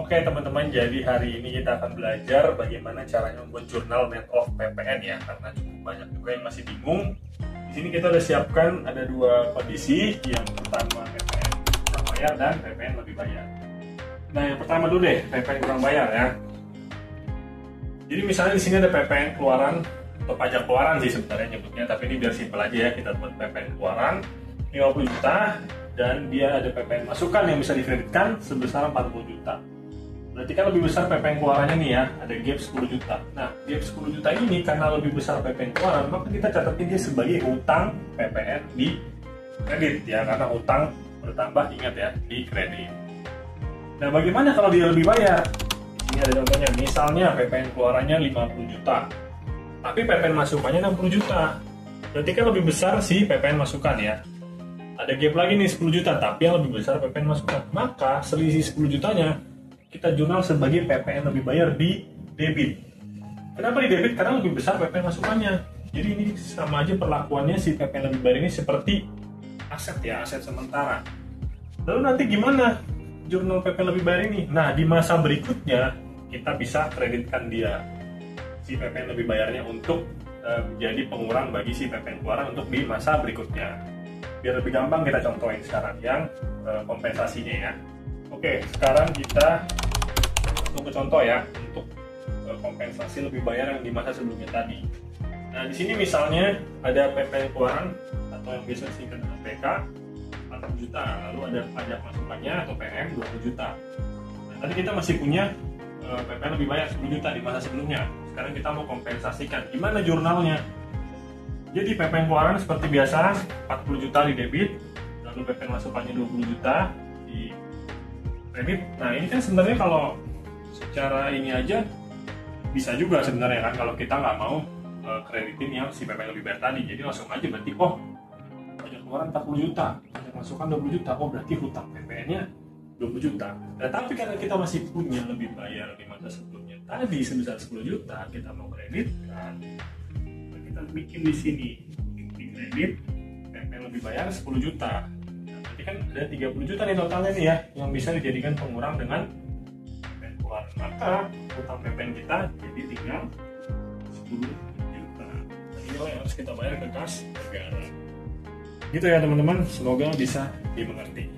Oke teman-teman, jadi hari ini kita akan belajar bagaimana caranya membuat jurnal net of PPN ya, karena cukup banyak juga yang masih bingung. Di sini kita udah siapkan ada dua kondisi, yang pertama PPN kurang bayar dan PPN lebih bayar. Nah yang pertama dulu deh, PPN kurang bayar ya. Jadi misalnya di sini ada PPN keluaran atau pajak keluaran sih sebenarnya nyebutnya, tapi ini biar simpel aja ya, kita buat PPN keluaran 50 juta dan dia ada PPN masukan yang bisa dikreditkan sebesar 40 juta. Berarti kan lebih besar PPN keluarannya nih ya, ada gap 10 juta. Nah, gap 10 juta ini karena lebih besar PPN keluaran, maka kita catatin dia sebagai hutang PPN di kredit ya, karena hutang bertambah, ingat ya, di kredit. Nah, bagaimana kalau dia lebih bayar? Ini ada contohnya, misalnya PPN keluarannya 50 juta, tapi PPN masukannya 60 juta. Berarti kan lebih besar si PPN masukan ya. Ada gap lagi nih 10 juta, tapi yang lebih besar PPN masukan. Maka selisih 10 jutanya kita jurnal sebagai PPN lebih bayar di debit. Kenapa di debit? Karena lebih besar PPN masukannya. Jadi ini sama aja perlakuannya si PPN lebih bayar ini seperti aset ya, aset sementara. Lalu nanti gimana jurnal PPN lebih bayar ini? Nah, di masa berikutnya kita bisa kreditkan dia si PPN lebih bayarnya untuk menjadi pengurang bagi si PPN keluaran untuk di masa berikutnya. Biar lebih gampang kita contohin sekarang yang kompensasinya ya. Oke, sekarang kita untuk contoh ya, untuk kompensasi lebih bayar yang di masa sebelumnya tadi. Nah, di sini misalnya ada PPN keluaran atau yang biasa disingkat dengan PK 40 juta, lalu ada pajak masukannya atau PM 20 juta. Nah, tadi kita masih punya PPN lebih bayar 10 juta di masa sebelumnya. Sekarang kita mau kompensasikan. Gimana jurnalnya? Jadi PPN keluaran seperti biasa 40 juta di debit, lalu PPN masukannya 20 juta di kredit. Nah ini kan sebenarnya kalau secara ini aja bisa juga sebenarnya kan, kalau kita nggak mau kreditin yang si PPN lebih bayar tadi. Jadi langsung aja berarti pajak keluaran 40 juta, pajak masukan 20 juta, berarti hutang PPN-nya 20 juta. Nah tapi karena kita masih punya lebih bayar di masa sebelumnya tadi sebesar 10 juta, kita mau kreditkan, kita bikin di sini di kredit PPN lebih bayar 10 juta. Kan ada 30 juta nih totalnya nih ya, yang bisa dijadikan pengurang dengan PPN keluaran. Maka hutang PPN kita jadi tinggal 10 juta. Nah, inilah yang harus kita bayar ke kas negara. Gitu ya teman-teman, semoga bisa dimengerti.